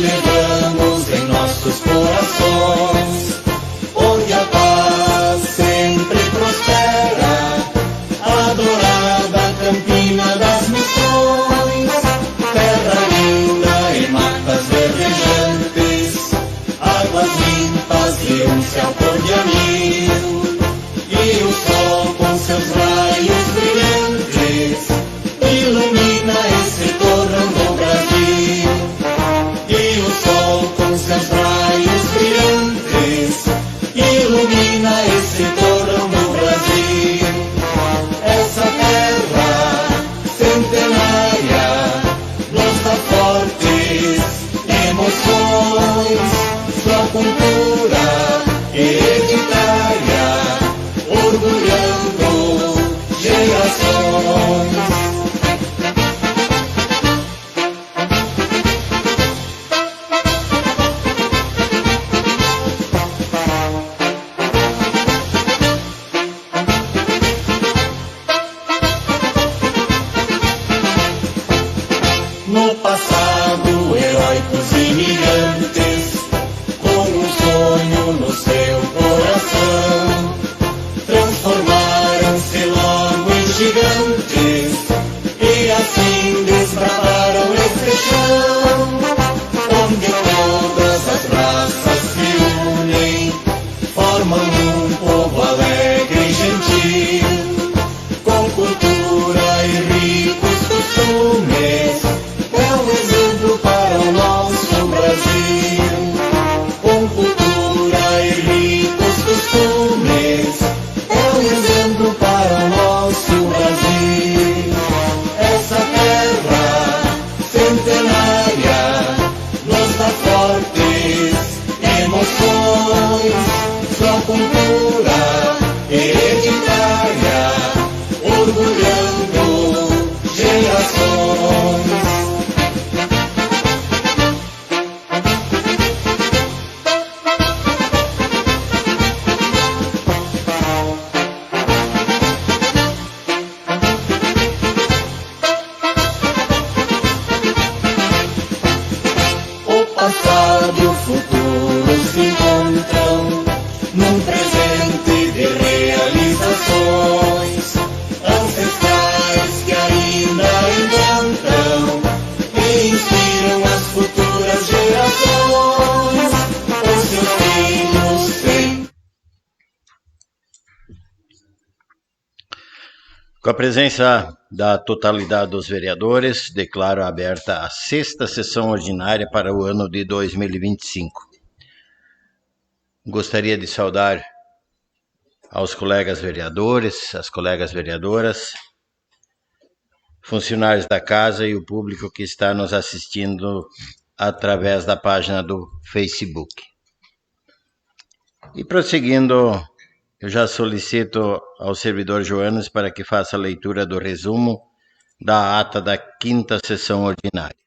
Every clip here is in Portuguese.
levamos em nossos corações, onde a paz sempre prospera, adorada Campina das Missões, terra linda e matas verdejantes, águas limpas e um céu cor de anil, e o sol com seus raios brilhantes ilumina esse torrão do Brasil. E o sol com seus raios brilhantes ilumina esse torrão do Brasil. Essa terra centenária nos dá fortes emoções, sua cultura hereditária orgulhando gerações. No passado, heróicos imigrantes, com um sonho no seu coração, transformaram-se logo em gigantes, e assim desbravaram este chão, onde todas as raças se unem, formam um povo alegre e gentil, com cultura e ricos costumes. É um exemplo para o nosso Brasil, com cultura e ricos costumes. É um exemplo para o nosso Brasil. Essa terra centenária nos dá fortes emoções, sua cultura hereditária orgulhando gerações. Passado e o futuro se encontram num presente de realizações ancestrais que ainda encantam e inspiram as futuras gerações. Os seus filhos têm. Com a presença da totalidade dos vereadores, declaro aberta a 6ª sessão ordinária para o ano de 2025. Gostaria de saudar aos colegas vereadores, às colegas vereadoras, funcionários da casa e o público que está nos assistindo através da página do Facebook. E prosseguindo, eu já solicito ao servidor Joanes para que faça a leitura do resumo da ata da 5ª sessão ordinária.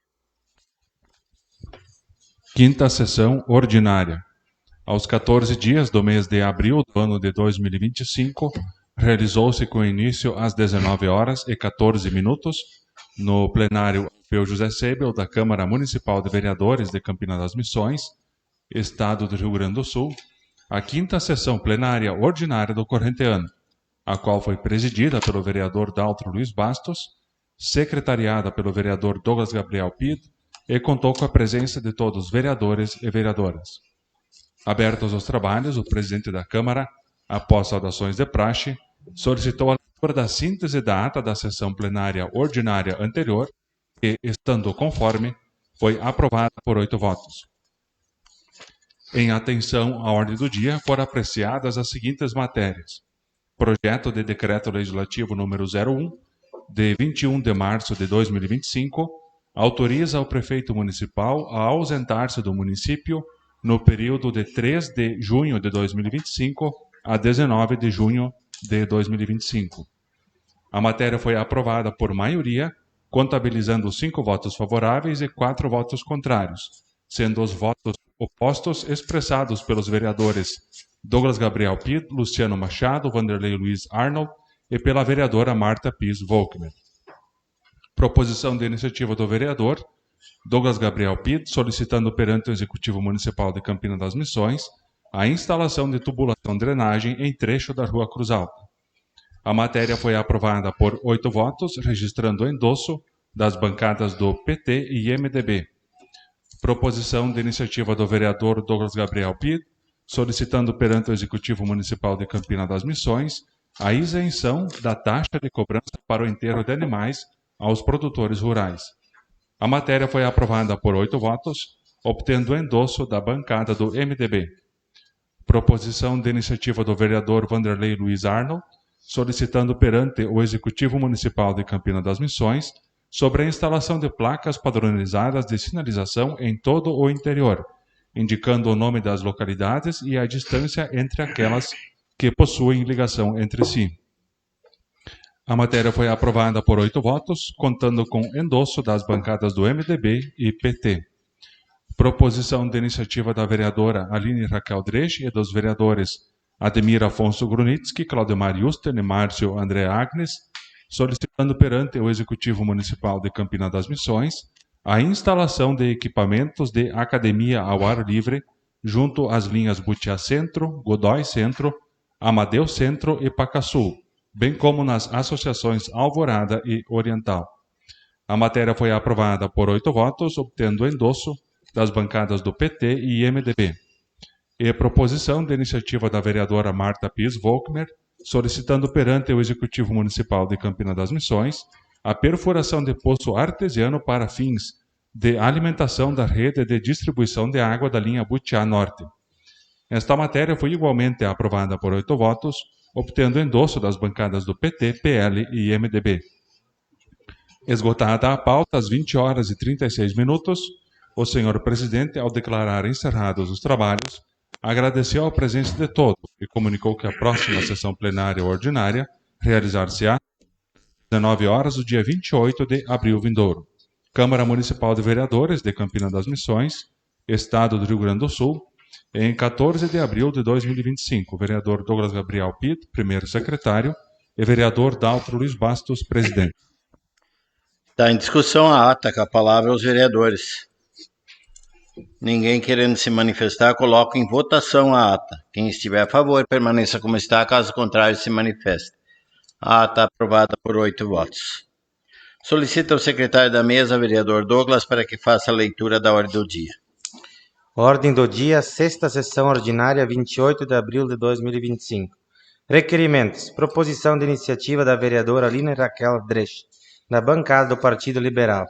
5ª sessão ordinária. Aos 14 dias do mês de abril do ano de 2025, realizou-se com início às 19h14 no plenário Alfeu José Seibel da Câmara Municipal de Vereadores de Campina das Missões, Estado do Rio Grande do Sul, a 5ª sessão plenária ordinária do corrente ano, a qual foi presidida pelo vereador Daltro Luiz Bastos, secretariada pelo vereador Douglas Gabriel Pid e contou com a presença de todos os vereadores e vereadoras. Abertos os trabalhos, o presidente da Câmara, após saudações de praxe, solicitou a leitura da síntese da ata da sessão plenária ordinária anterior e, estando conforme, foi aprovada por 8 votos. Em atenção à ordem do dia, foram apreciadas as seguintes matérias. Projeto de Decreto Legislativo número 01, de 21 de março de 2025, autoriza o prefeito municipal a ausentar-se do município no período de 3 de junho de 2025 a 19 de junho de 2025. A matéria foi aprovada por maioria, contabilizando 5 votos favoráveis e 4 votos contrários, sendo os votos opostos expressados pelos vereadores Douglas Gabriel Pid, Luciano Machado, Vanderlei Luiz Arnold e pela vereadora Marta Pis Volkmer. Proposição de iniciativa do vereador Douglas Gabriel Pitt, solicitando perante o Executivo Municipal de Campina das Missões a instalação de tubulação-drenagem em trecho da Rua Cruz Alta. A matéria foi aprovada por 8 votos, registrando o endosso das bancadas do PT e MDB. Proposição de iniciativa do vereador Douglas Gabriel Pitt, solicitando perante o Executivo Municipal de Campina das Missões a isenção da taxa de cobrança para o enterro de animais aos produtores rurais. A matéria foi aprovada por 8 votos, obtendo o endosso da bancada do MDB. Proposição de iniciativa do vereador Vanderlei Luiz Arnold, solicitando perante o Executivo Municipal de Campina das Missões sobre a instalação de placas padronizadas de sinalização em todo o interior, indicando o nome das localidades e a distância entre aquelas que possuem ligação entre si. A matéria foi aprovada por 8 votos, contando com endosso das bancadas do MDB e PT. Proposição de iniciativa da vereadora Aline Raquel Dresch e dos vereadores Ademir Afonso Grunitsky, Claudemar Justen e Márcio André Agnes, solicitando perante o Executivo Municipal de Campina das Missões a instalação de equipamentos de academia ao ar livre junto às linhas Butiá Centro, Godói Centro, Amadeu Centro e Pacasul, bem como nas associações Alvorada e Oriental. A matéria foi aprovada por 8 votos, obtendo o endosso das bancadas do PT e MDB. E proposição de iniciativa da vereadora Marta Pis Volkmer, solicitando perante o Executivo Municipal de Campina das Missões a perfuração de poço artesiano para fins de alimentação da rede de distribuição de água da linha Butiá Norte. Esta matéria foi igualmente aprovada por 8 votos, obtendo endosso das bancadas do PT, PL e MDB. Esgotada a pauta às 20 horas e 36 minutos, o senhor presidente, ao declarar encerrados os trabalhos, agradeceu a presença de todos e comunicou que a próxima sessão plenária ordinária realizar-se-á às 19 horas do dia 28 de abril vindouro. Câmara Municipal de Vereadores de Campina das Missões, Estado do Rio Grande do Sul, em 14 de abril de 2025. Vereador Douglas Gabriel Pitt, primeiro secretário, e vereador Daltro Luiz Bastos, presidente. Está em discussão a ata, com a palavra aos vereadores. Ninguém querendo se manifestar, coloco em votação a ata. Quem estiver a favor, permaneça como está, caso contrário, se manifeste. A ata aprovada por 8 votos. Solicita ao secretário da mesa, vereador Douglas, para que faça a leitura da ordem do dia. Ordem do dia, sexta sessão ordinária, 28 de abril de 2025. Requerimentos. Proposição de iniciativa da vereadora Aline Raquel Dresch, da bancada do Partido Liberal.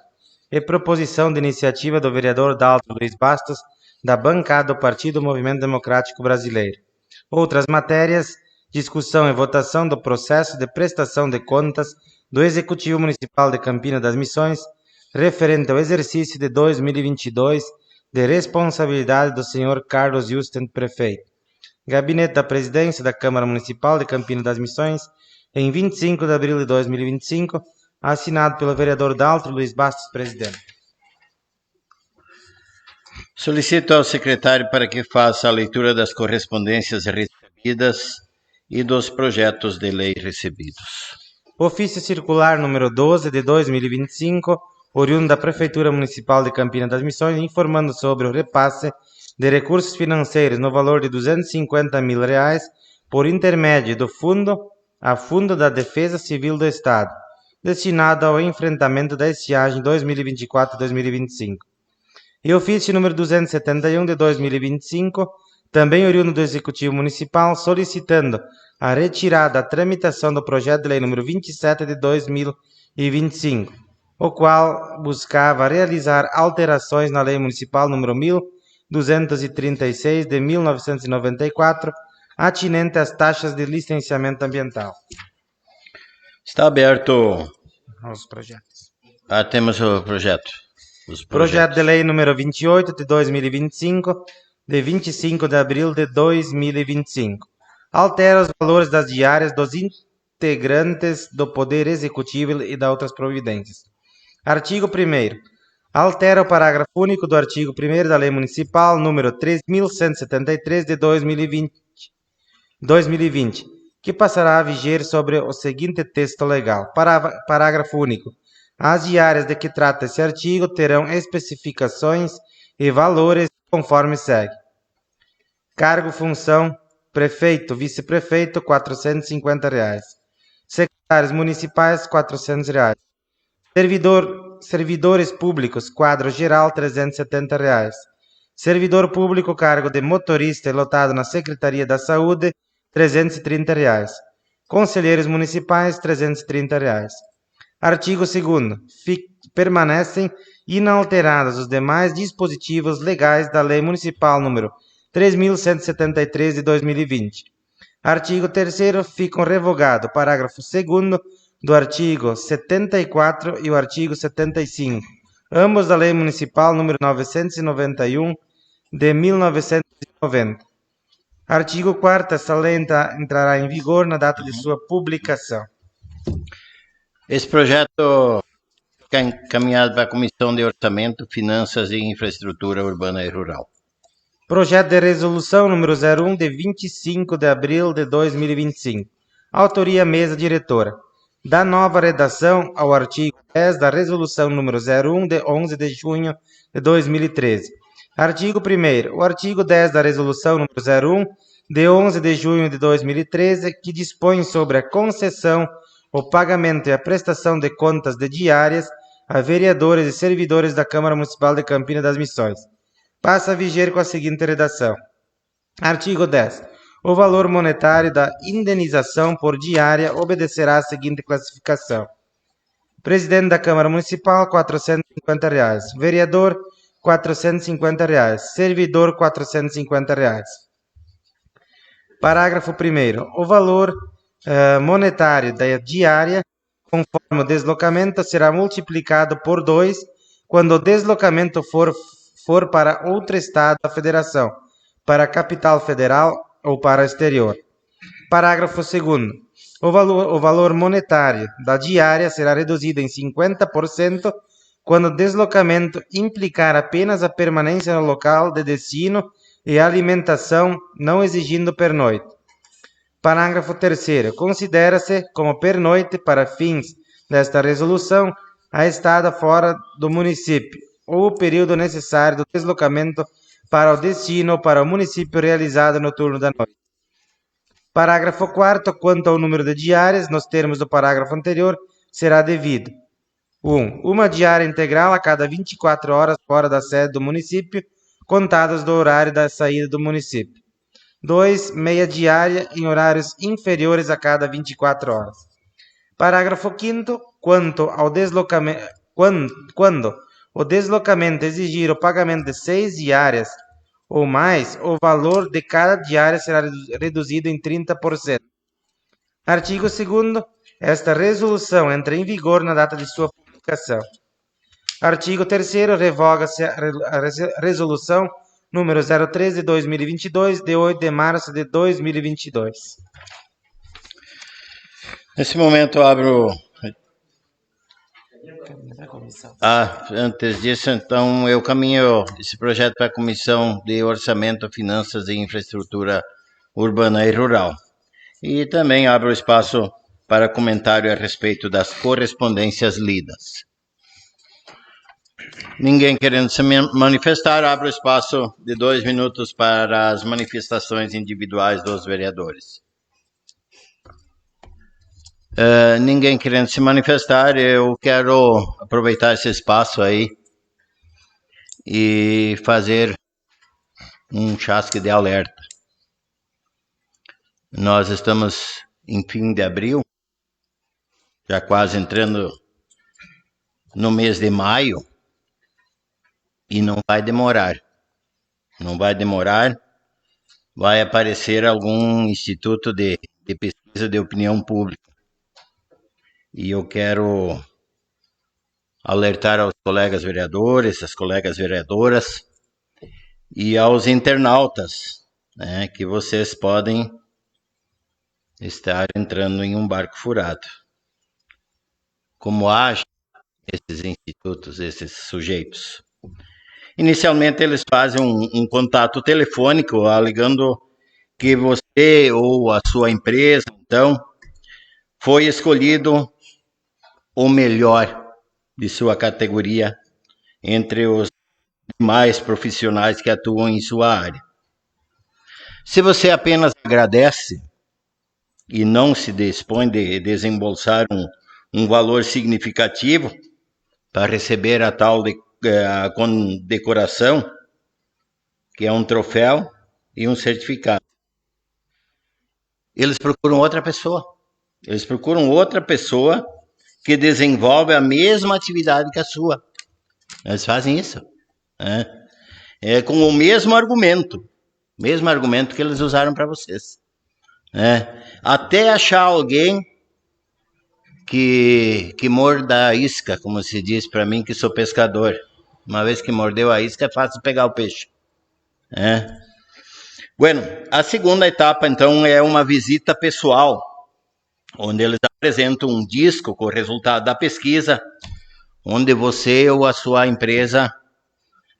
E proposição de iniciativa do vereador Daltro Luiz Bastos, da bancada do Partido Movimento Democrático Brasileiro. Outras matérias, discussão e votação do processo de prestação de contas do Executivo Municipal de Campina das Missões, referente ao exercício de 2022, de responsabilidade do senhor Carlos Justen, prefeito. Gabinete da Presidência da Câmara Municipal de Campina das Missões, em 25 de abril de 2025, assinado pelo vereador Daltro Luiz Bastos, presidente. Solicito ao secretário para que faça a leitura das correspondências recebidas e dos projetos de lei recebidos. Ofício circular número 12 de 2025, oriundo da Prefeitura Municipal de Campina das Missões, informando sobre o repasse de recursos financeiros no valor de R$250 mil por intermédio do Fundo da Defesa Civil do Estado, destinado ao enfrentamento da estiagem 2024-2025. E ofício número 271 de 2025, também oriundo do Executivo Municipal, solicitando a retirada da tramitação do projeto de lei número 27 de 2025, o qual buscava realizar alterações na lei municipal número 1236 de 1994, atinente às taxas de licenciamento ambiental. Está aberto. Os projetos. Temos o projeto. Projeto de lei número 28 de 2025, de 25 de abril de 2025. Altera os valores das diárias dos integrantes do Poder Executivo e da outras providências. Artigo 1º. Altera o parágrafo único do artigo 1º da Lei Municipal número 3.173 de 2020, que passará a viger sobre o seguinte texto legal. Parágrafo único. As diárias de que trata esse artigo terão especificações e valores conforme segue. Cargo, função, prefeito, vice-prefeito, R$ 450. Secretários municipais, R$ 400. Servidores públicos, quadro geral, R$ 370. Servidor público, cargo de motorista lotado na Secretaria da Saúde, R$ 330. Conselheiros municipais, R$ 330. Artigo 2º. Permanecem inalterados os demais dispositivos legais da Lei Municipal número 3.173 de 2020. Artigo 3º. Ficam revogados o parágrafo 2º do artigo 74 e o artigo 75, ambos da Lei Municipal número 991 de 1990. Artigo 4º. Esta lei entrará em vigor na data de sua publicação. Esse projeto fica encaminhado para a Comissão de Orçamento, Finanças e Infraestrutura Urbana e Rural. Projeto de Resolução número 01 de 25 de abril de 2025. Autoria Mesa Diretora. Da nova redação ao artigo 10 da Resolução número 01 de 11 de junho de 2013. Artigo 1º. O artigo 10 da Resolução número 01 de 11 de junho de 2013, que dispõe sobre a concessão, o pagamento e a prestação de contas de diárias a vereadores e servidores da Câmara Municipal de Campina das Missões, passa a viger com a seguinte redação. Artigo 10. O valor monetário da indenização por diária obedecerá à seguinte classificação. Presidente da Câmara Municipal, R$ 450. Vereador, R$ 450. Servidor, R$ 450. Parágrafo 1º. O valor monetário da diária, conforme o deslocamento, será multiplicado por 2 quando o deslocamento for para outro estado da federação, para a capital federal ou para o exterior. Parágrafo 2º. O valor monetário da diária será reduzido em 50% quando o deslocamento implicar apenas a permanência no local de destino e a alimentação, não exigindo pernoite. Parágrafo 3º. Considera-se como pernoite, para fins desta resolução, a estada fora do município, ou o período necessário do deslocamento para o destino ou para o município realizado no turno da noite. Parágrafo 4º. Quanto ao número de diárias, nos termos do parágrafo anterior, será devido: 1. Uma diária integral a cada 24 horas fora da sede do município, contadas do horário da saída do município. 2. Meia diária em horários inferiores a cada 24 horas. Parágrafo 5º. Quando o deslocamento exigir o pagamento de 6 diárias ou mais, o valor de cada diária será reduzido em 30%. Artigo 2º. Esta resolução entra em vigor na data de sua publicação. Artigo 3º. Revoga-se a resolução número 03 de 2022, de 8 de março de 2022. Nesse momento, abro... antes disso, então, eu caminho esse projeto para a Comissão de Orçamento, Finanças e Infraestrutura Urbana e Rural. E também abro espaço para comentário a respeito das correspondências lidas. Ninguém querendo se manifestar, abro espaço de 2 minutos para as manifestações individuais dos vereadores. Ninguém querendo se manifestar, eu quero aproveitar esse espaço aí e fazer um chasque de alerta. Nós estamos em fim de abril, já quase entrando no mês de maio, e não vai demorar. Não vai demorar, vai aparecer algum instituto de pesquisa de opinião pública. E eu quero alertar aos colegas vereadores, às colegas vereadoras e aos internautas, né, que vocês podem estar entrando em um barco furado. Como agem esses institutos, esses sujeitos? Inicialmente, eles fazem um contato telefônico, alegando que você ou a sua empresa, então, foi escolhido o melhor de sua categoria entre os demais profissionais que atuam em sua área. Se você apenas agradece e não se dispõe de desembolsar um valor significativo para receber a tal a condecoração, que é um troféu e um certificado, eles procuram outra pessoa. Eles procuram outra pessoa que desenvolve a mesma atividade que a sua. Eles fazem isso. Com o mesmo argumento que eles usaram para vocês. Até achar alguém que morda a isca, como se diz para mim, que sou pescador. Uma vez que mordeu a isca, é fácil pegar o peixe. Bueno, a segunda etapa, então, é uma visita pessoal, onde eles apresentam um disco com o resultado da pesquisa, onde você ou a sua empresa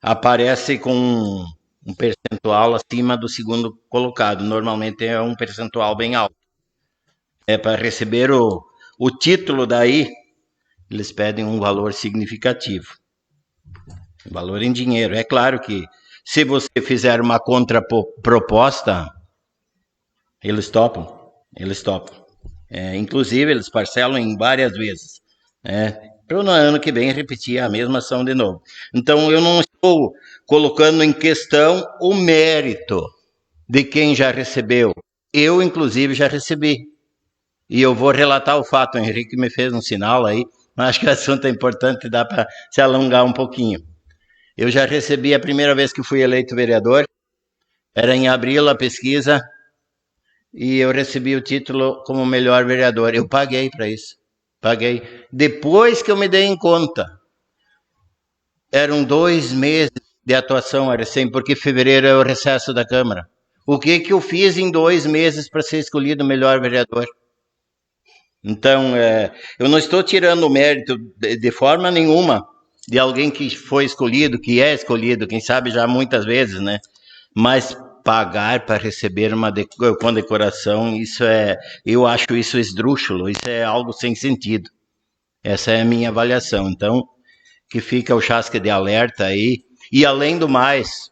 aparece com um percentual acima do segundo colocado. Normalmente é um percentual bem alto. Para receber o título daí, eles pedem um valor significativo. Valor em dinheiro. É claro que se você fizer uma contraproposta, eles topam. Inclusive, eles parcelam em várias vezes. Para no ano que vem repetir a mesma ação de novo. Então, eu não estou colocando em questão o mérito de quem já recebeu. Eu, inclusive, já recebi. E eu vou relatar o fato. O Henrique me fez um sinal aí, mas acho que o assunto é importante, dá para se alongar um pouquinho. Eu já recebi a primeira vez que fui eleito vereador, era em abril a pesquisa, e eu recebi o título como melhor vereador. Eu paguei para isso. Paguei. Depois que eu me dei em conta, eram 2 meses de atuação, recém, porque fevereiro é o recesso da Câmara. O que eu fiz em 2 meses para ser escolhido melhor vereador? Então, eu não estou tirando o mérito de forma nenhuma de alguém que foi escolhido, que é escolhido, quem sabe já muitas vezes, né? Mas pagar para receber uma condecoração, eu acho isso esdrúxulo, isso é algo sem sentido. Essa é a minha avaliação. Então, que fica o chasque de alerta aí. E além do mais,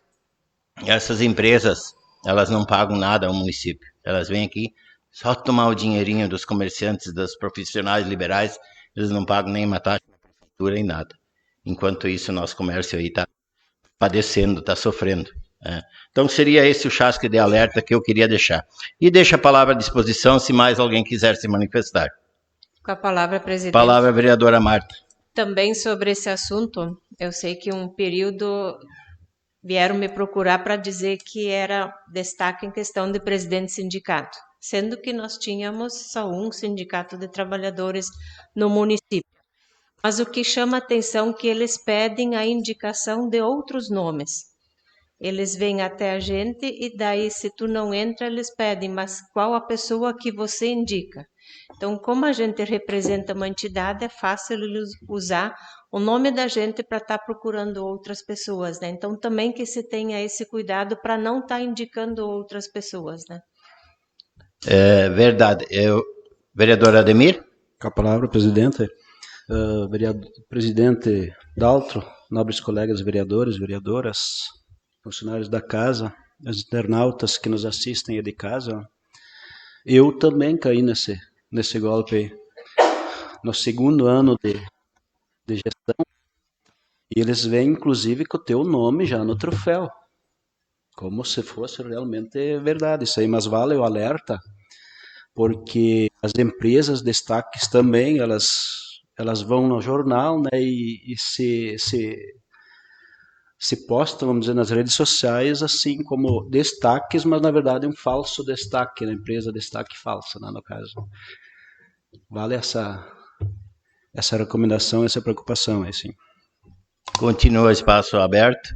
essas empresas, elas não pagam nada ao município. Elas vêm aqui só tomar o dinheirinho dos comerciantes, dos profissionais liberais, eles não pagam nem uma taxa na prefeitura, nem nada. Enquanto isso, o nosso comércio aí está padecendo, está sofrendo. Então, seria esse o chasque de alerta que eu queria deixar. E deixo a palavra à disposição, se mais alguém quiser se manifestar. Com a palavra, presidente. Palavra, vereadora Marta. Também sobre esse assunto, eu sei que um período vieram me procurar para dizer que era destaque em questão de presidente de sindicato, sendo que nós tínhamos só um sindicato de trabalhadores no município. Mas o que chama a atenção é que eles pedem a indicação de outros nomes. Eles vêm até a gente e daí, se tu não entra, eles pedem, mas qual a pessoa que você indica? Então, como a gente representa uma entidade, é fácil eles usar o nome da gente para estar procurando outras pessoas, né? Então, também que se tenha esse cuidado para não estar indicando outras pessoas, né? É verdade. Vereador Ademir? Com a palavra, presidente. Presidente Daltro, nobres colegas vereadores, vereadoras, funcionários da casa, os internautas que nos assistem de casa, eu também caí nesse golpe aí. No segundo ano de gestão, e eles vêm inclusive com o teu nome já no troféu, como se fosse realmente verdade isso aí, mas vale o alerta, porque as empresas destaques também, elas vão no jornal, né, e se postam, vamos dizer, nas redes sociais, assim como destaques, mas na verdade um falso destaque, na empresa destaque falso, né, no caso. Vale essa recomendação, essa preocupação, assim. Continua o espaço aberto.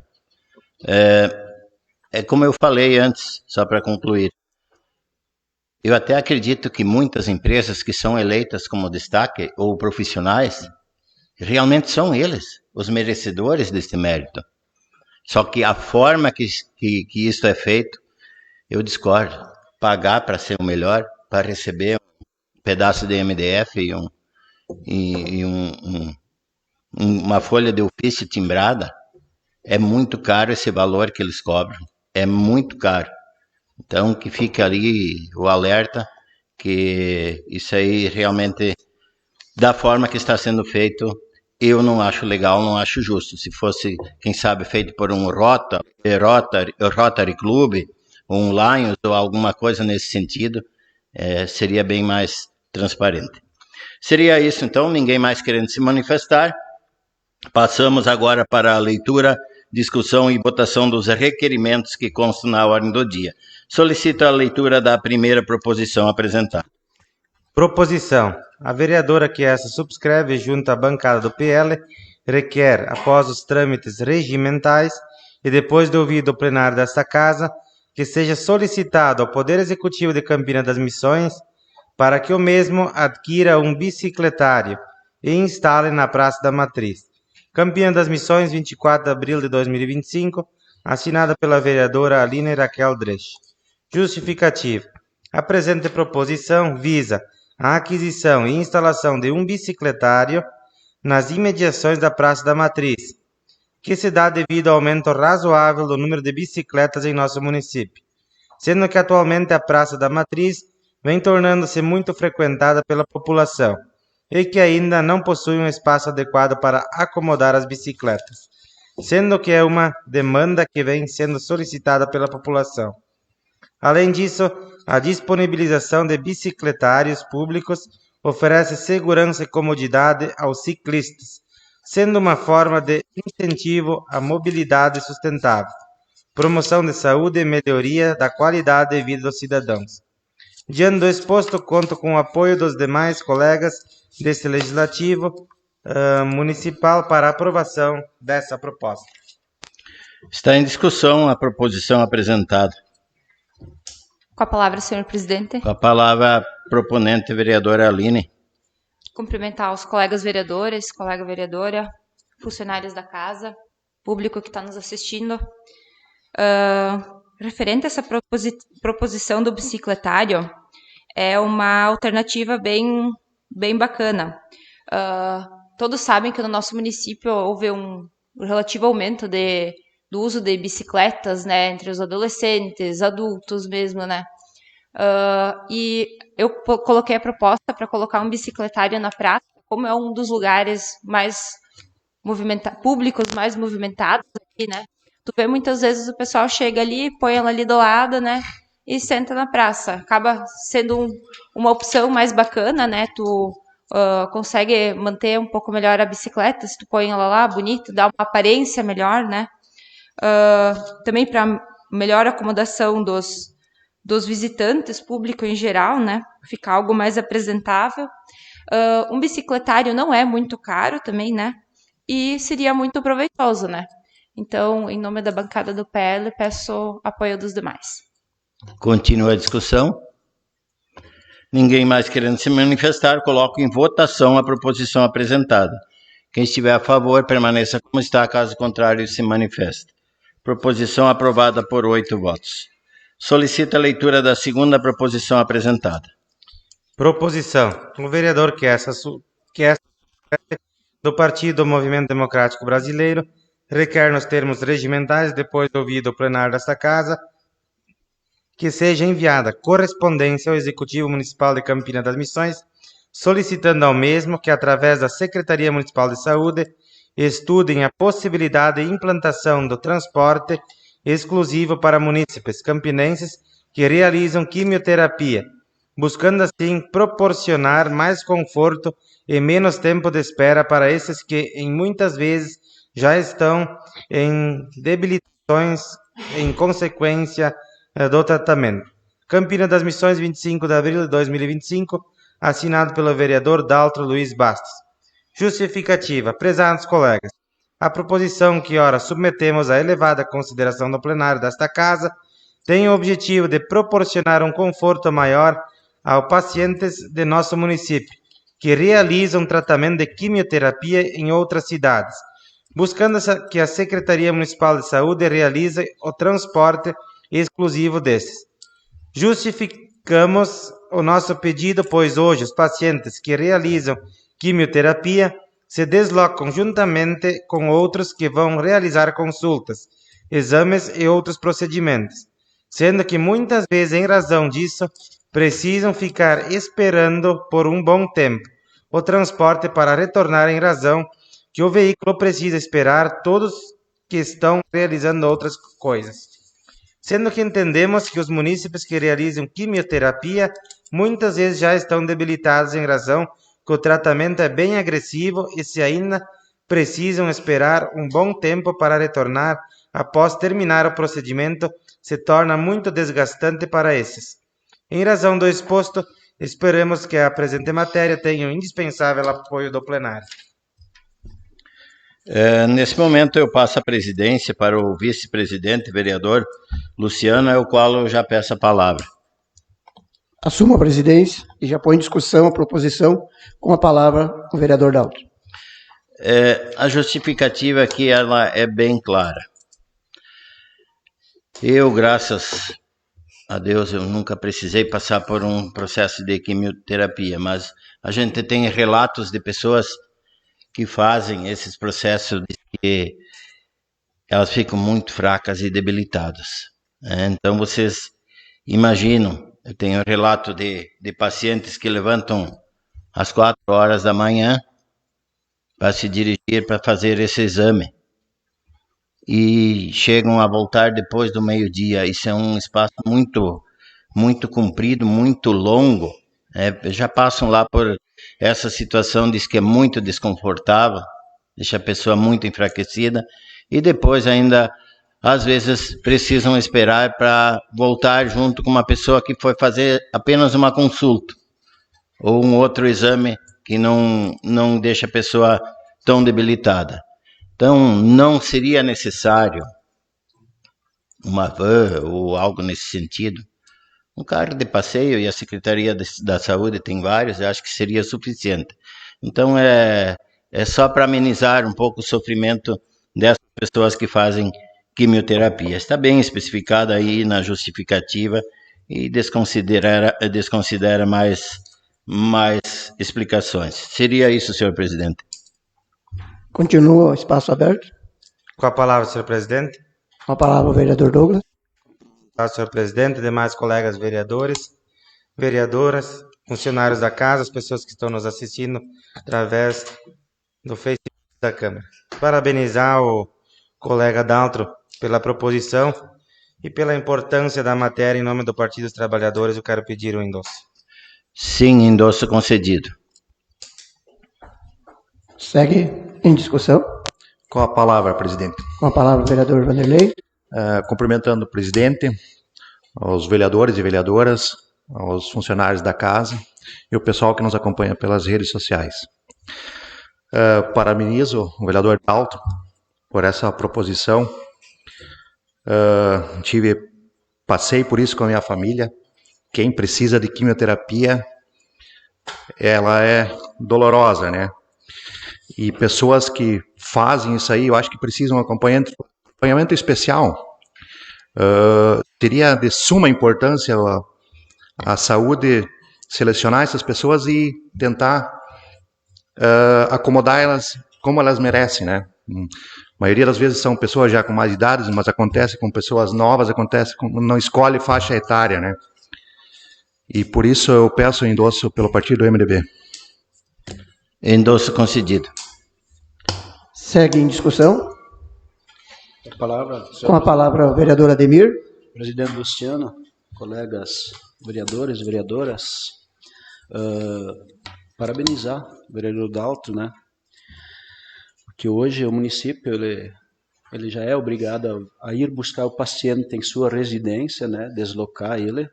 Como eu falei antes, só para concluir, eu até acredito que muitas empresas que são eleitas como destaque ou profissionais, realmente são eles os merecedores desse mérito. Só que a forma que isso é feito, eu discordo. Pagar para ser o melhor, para receber um pedaço de MDF e uma folha de ofício timbrada, é muito caro esse valor que eles cobram. É muito caro. Então, que fique ali o alerta que isso aí realmente, da forma que está sendo feito, eu não acho legal, não acho justo. Se fosse, quem sabe, feito por um Rotary Club, ou um Lions, ou alguma coisa nesse sentido, seria bem mais transparente. Seria isso, então, ninguém mais querendo se manifestar. Passamos agora para a leitura, discussão e votação dos requerimentos que constam na ordem do dia. Solicito a leitura da primeira proposição apresentada. Proposição. A vereadora que essa subscreve junto à bancada do PL requer, após os trâmites regimentais e depois de ouvido o plenário desta Casa, que seja solicitado ao Poder Executivo de Campina das Missões para que o mesmo adquira um bicicletário e instale na Praça da Matriz. Campina das Missões, 24 de abril de 2025, assinada pela vereadora Aline Raquel Dresch. Justificativa. A presente proposição visa a aquisição e instalação de um bicicletário nas imediações da Praça da Matriz, que se dá devido ao aumento razoável do número de bicicletas em nosso município, sendo que atualmente a Praça da Matriz vem tornando-se muito frequentada pela população e que ainda não possui um espaço adequado para acomodar as bicicletas, sendo que é uma demanda que vem sendo solicitada pela população. Além disso, a disponibilização de bicicletários públicos oferece segurança e comodidade aos ciclistas, sendo uma forma de incentivo à mobilidade sustentável, promoção de saúde e melhoria da qualidade de vida dos cidadãos. Diante do exposto, conto com o apoio dos demais colegas deste Legislativo Municipal para a aprovação dessa proposta. Está em discussão a proposição apresentada. Com a palavra, senhor presidente. Com a palavra, a proponente, vereadora Aline. Cumprimentar os colegas vereadores, colega vereadora, funcionários da casa, público que está nos assistindo. Referente a essa proposição do bicicletário, é uma alternativa bem bacana. Todos sabem que no nosso município houve um relativo aumento do uso de bicicletas, né, entre os adolescentes, adultos mesmo, né? E eu coloquei a proposta para colocar um bicicletário na praça, como é um dos lugares mais públicos mais movimentados aqui, né? Tu vê muitas vezes o pessoal chega ali, põe ela ali do lado, né? E senta na praça. Acaba sendo uma opção mais bacana, né? Tu consegue manter um pouco melhor a bicicleta, se tu põe ela lá, bonita, dá uma aparência melhor, né? Também para melhor acomodação dos visitantes, público em geral, né? Ficar algo mais apresentável. Um bicicletário não é muito caro também, né? E seria muito proveitoso, né? Então, em nome da bancada do PL, peço apoio dos demais. Continua a discussão. Ninguém mais querendo se manifestar, coloco em votação a proposição apresentada. Quem estiver a favor, permaneça como está, caso contrário, se manifeste. Proposição aprovada por 8 votos. Solicita a leitura da segunda proposição apresentada. Proposição. O vereador que essa do Partido Movimento Democrático Brasileiro requer nos termos regimentais, depois de ouvido o plenário desta Casa, que seja enviada correspondência ao Executivo Municipal de Campina das Missões, solicitando ao mesmo que, através da Secretaria Municipal de Saúde, estudem a possibilidade de implantação do transporte exclusivo para munícipes campinenses que realizam quimioterapia, buscando assim proporcionar mais conforto e menos tempo de espera para esses que, em muitas vezes, já estão em debilitações em consequência do tratamento. Campina das Missões, 25 de abril de 2025, assinado pelo vereador Daltro Luiz Bastos. Justificativa. Prezados colegas, a proposição que ora submetemos à elevada consideração do plenário desta Casa tem o objetivo de proporcionar um conforto maior aos pacientes de nosso município, que realizam tratamento de quimioterapia em outras cidades, buscando que a Secretaria Municipal de Saúde realize o transporte exclusivo desses. Justificamos o nosso pedido, pois hoje os pacientes que realizam quimioterapia se deslocam juntamente com outros que vão realizar consultas, exames e outros procedimentos, sendo que muitas vezes, em razão disso, precisam ficar esperando por um bom tempo o transporte para retornar, em razão que o veículo precisa esperar todos que estão realizando outras coisas. Sendo que entendemos que os munícipes que realizam quimioterapia muitas vezes já estão debilitados, em razão que o tratamento é bem agressivo e se ainda precisam esperar um bom tempo para retornar após terminar o procedimento, se torna muito desgastante para esses. Em razão do exposto, esperamos que a presente matéria tenha o indispensável apoio do plenário. Nesse momento eu passo a presidência para o vice-presidente, vereador Luciano, ao qual eu já peço a palavra. Assumo a presidência e já põe em discussão a proposição, com a palavra o vereador Daltro. A justificativa aqui ela é bem clara. Eu, graças a Deus, eu nunca precisei passar por um processo de quimioterapia, mas a gente tem relatos de pessoas que fazem esses processos de que elas ficam muito fracas e debilitadas. Então, vocês imaginam, eu tenho relato de pacientes que levantam às 4 horas da manhã para se dirigir para fazer esse exame e chegam a voltar depois do meio-dia. Isso é um espaço muito comprido, muito longo. Já passam lá por essa situação, diz que é muito desconfortável, deixa a pessoa muito enfraquecida, e depois ainda, às vezes, precisam esperar para voltar junto com uma pessoa que foi fazer apenas uma consulta, ou um outro exame que não deixa a pessoa tão debilitada. Então, não seria necessário uma van ou algo nesse sentido. Um carro de passeio, e a Secretaria da Saúde tem vários, eu acho que seria suficiente. Então, é só para amenizar um pouco o sofrimento dessas pessoas que fazem quimioterapia. Está bem especificado aí na justificativa e desconsidera mais explicações. Seria isso, senhor presidente. Continua o espaço aberto. Com a palavra, senhor presidente. Com a palavra o vereador Douglas. Senhor presidente, demais colegas vereadores, vereadoras, funcionários da casa, as pessoas que estão nos assistindo através do Facebook da Câmara. Parabenizar o colega Daltro pela proposição e pela importância da matéria. Em nome do Partido dos Trabalhadores, eu quero pedir o endosso. Sim, endosso concedido. Segue em discussão. Com a palavra, presidente. Com a palavra o vereador Vanderlei. Cumprimentando o presidente, aos vereadores e vereadoras, aos funcionários da casa e o pessoal que nos acompanha pelas redes sociais. Parabenizo o vereador Daltro por essa proposição. Passei por isso com a minha família. Quem precisa de quimioterapia, ela é dolorosa, né? E pessoas que fazem isso aí, eu acho que precisam de acompanhamento especial. Teria de suma importância a saúde selecionar essas pessoas e tentar acomodar elas como elas merecem, né? A maioria das vezes são pessoas já com mais idade, mas acontece com pessoas novas, não escolhe faixa etária, né? E por isso eu peço o endosso pelo partido MDB. Endosso concedido. Segue em discussão. Com a palavra o vereador Ademir. Presidente Luciano, colegas vereadores e vereadoras, parabenizar o vereador Daltro, né? Porque hoje o município ele já é obrigado a ir buscar o paciente em sua residência, né? Deslocar ele.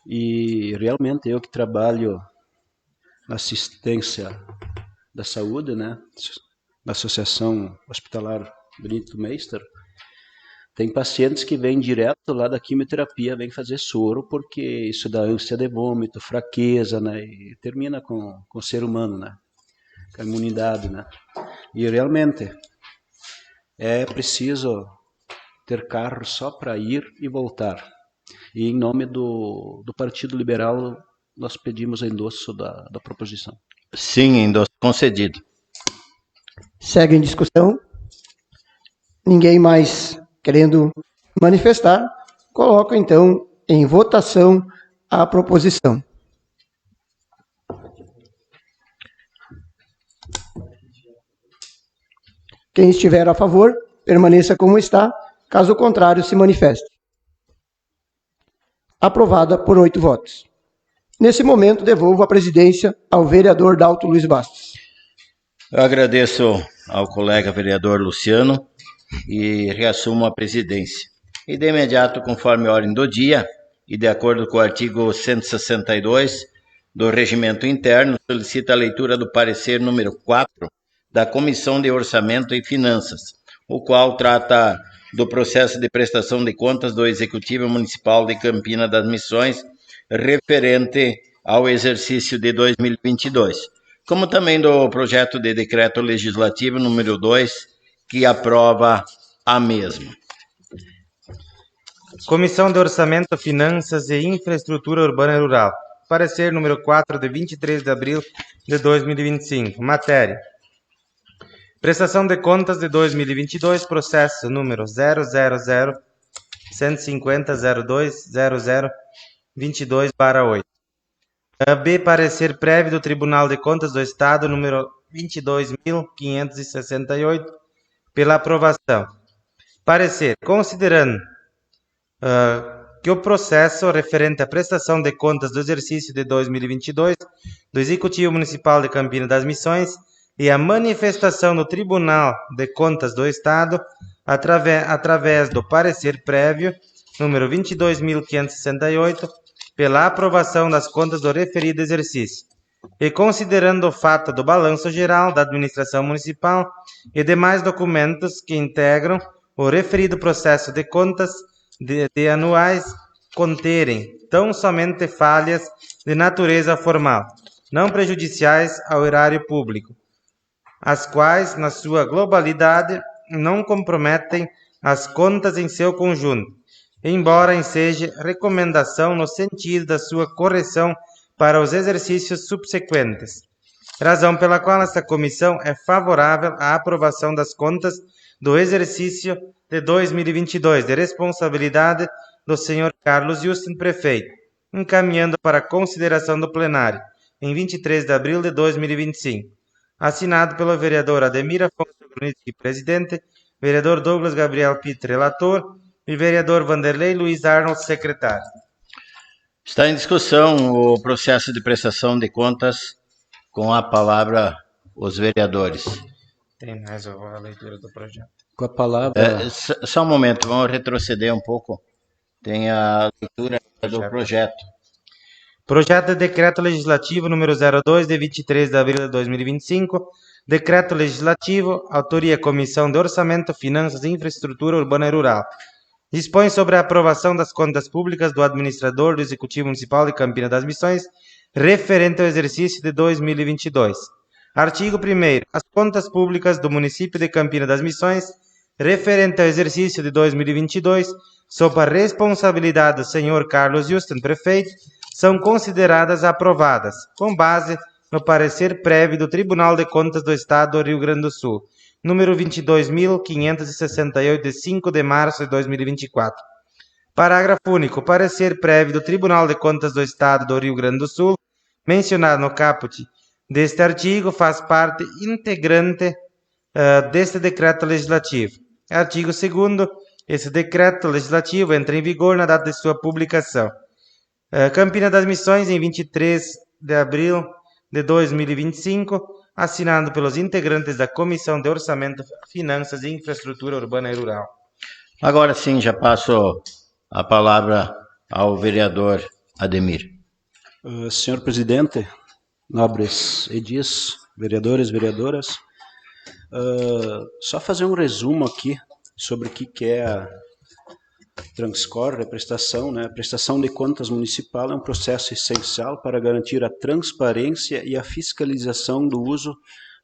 E realmente eu que trabalho na assistência da saúde, né? Na Associação Hospitalar Benito Meister, tem pacientes que vêm direto lá da quimioterapia, vêm fazer soro, porque isso dá ânsia de vômito, fraqueza, né? E termina com o ser humano, né? Com a imunidade, né? E realmente é preciso ter carro só para ir e voltar. E em nome do Partido Liberal, nós pedimos endosso da proposição. Sim, endosso concedido. Segue em discussão. Ninguém mais querendo manifestar. Coloco, então, em votação a proposição. Quem estiver a favor, permaneça como está. Caso contrário, se manifeste. Aprovada por 8 votos. Nesse momento, devolvo a presidência ao vereador Dalto Luiz Bastos. Eu agradeço ao colega vereador Luciano e reassumo a presidência. E de imediato, conforme a ordem do dia e de acordo com o artigo 162 do Regimento Interno, solicita a leitura do parecer número 4 da Comissão de Orçamento e Finanças, o qual trata do processo de prestação de contas do Executivo Municipal de Campina das Missões referente ao exercício de 2022, como também do projeto de decreto legislativo número 2, que aprova a mesma. Comissão de Orçamento, Finanças e Infraestrutura Urbana e Rural. Parecer número 4 de 23 de abril de 2025. Matéria: prestação de contas de 2022, processo número 000-150-02-00-22/8. B. Parecer prévio do Tribunal de Contas do Estado, número 22.568, pela aprovação. Parecer: considerando que o processo referente à prestação de contas do exercício de 2022 do Executivo Municipal de Campina das Missões e a manifestação do Tribunal de Contas do Estado, através do parecer prévio, número 22.568, pela aprovação das contas do referido exercício, e considerando o fato do balanço geral da administração municipal e demais documentos que integram o referido processo de contas de anuais conterem tão somente falhas de natureza formal, não prejudiciais ao erário público, as quais, na sua globalidade, não comprometem as contas em seu conjunto, embora enseje recomendação no sentido da sua correção para os exercícios subsequentes. Razão pela qual esta comissão é favorável à aprovação das contas do exercício de 2022, de responsabilidade do Sr. Carlos Justin, prefeito, encaminhando para consideração do plenário, em 23 de abril de 2025. Assinado pelo vereador Ademir Afonso Brunitsky, presidente, vereador Douglas Gabriel Pitt, relator, e vereador Vanderlei Luiz Arnold, secretário. Está em discussão o processo de prestação de contas. Com a palavra, os vereadores. Tem mais a leitura do projeto. Com a palavra. Só um momento, vamos retroceder um pouco. Tem a leitura do projeto. Projeto de Decreto Legislativo número 02, de 23 de abril de 2025. Decreto Legislativo, autoria Comissão de Orçamento, Finanças e Infraestrutura Urbana e Rural. Dispõe sobre a aprovação das contas públicas do administrador do Executivo Municipal de Campina das Missões, referente ao exercício de 2022. Artigo 1º. As contas públicas do município de Campina das Missões, referente ao exercício de 2022, sob a responsabilidade do Sr. Carlos Justin, prefeito, são consideradas aprovadas, com base no parecer prévio do Tribunal de Contas do Estado do Rio Grande do Sul, número 22.568, de 5 de março de 2024. Parágrafo único. Parecer prévio do Tribunal de Contas do Estado do Rio Grande do Sul, mencionado no caput deste artigo, faz parte integrante deste decreto legislativo. Artigo 2º. Esse decreto legislativo entra em vigor na data de sua publicação. Campina das Missões, em 23 de abril de 2025, assinado pelos integrantes da Comissão de Orçamento, Finanças e Infraestrutura Urbana e Rural. Agora sim, já passo a palavra ao vereador Ademir. Senhor presidente, nobres edis, vereadores, vereadoras, só fazer um resumo aqui sobre o que é a Transcorre, a prestação, né? A prestação de contas municipal é um processo essencial para garantir a transparência e a fiscalização do uso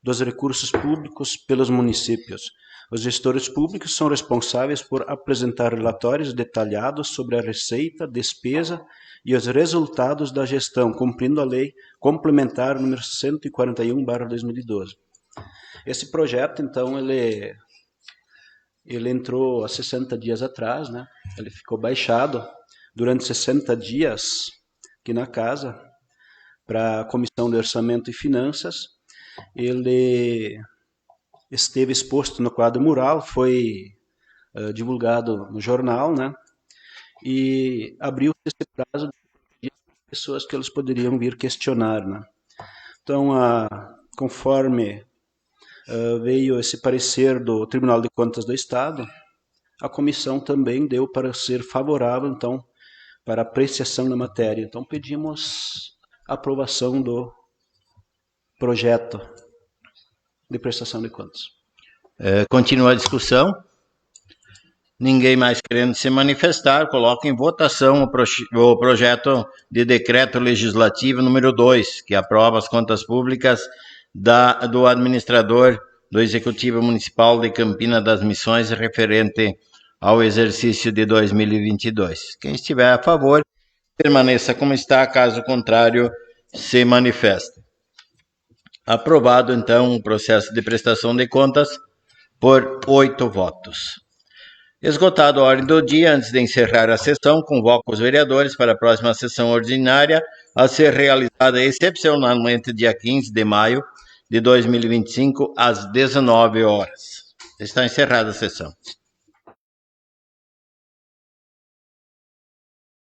dos recursos públicos pelos municípios. Os gestores públicos são responsáveis por apresentar relatórios detalhados sobre a receita, despesa e os resultados da gestão, cumprindo a Lei Complementar número 141/2012. Esse projeto, então, ele entrou há 60 dias atrás, né? Ele ficou baixado durante 60 dias aqui na casa para a Comissão de Orçamento e Finanças. Ele esteve exposto no quadro mural, foi divulgado no jornal, né? E abriu esse prazo de pessoas que eles poderiam vir questionar, né? Então, conforme veio esse parecer do Tribunal de Contas do Estado, a comissão também deu parecer favorável, então, para apreciação da matéria. Então, pedimos aprovação do projeto de prestação de contas. Continua a discussão. Ninguém mais querendo se manifestar, coloco em votação o projeto de decreto legislativo número 2, que aprova as contas públicas do administrador do Executivo Municipal de Campina das Missões referente ao exercício de 2022. Quem estiver a favor, permaneça como está, caso contrário, se manifeste. Aprovado, então, o processo de prestação de contas por 8 votos. Esgotado a ordem do dia, antes de encerrar a sessão, convoco os vereadores para a próxima sessão ordinária, a ser realizada excepcionalmente dia 15 de maio de 2025, às 19 horas. Está encerrada a sessão.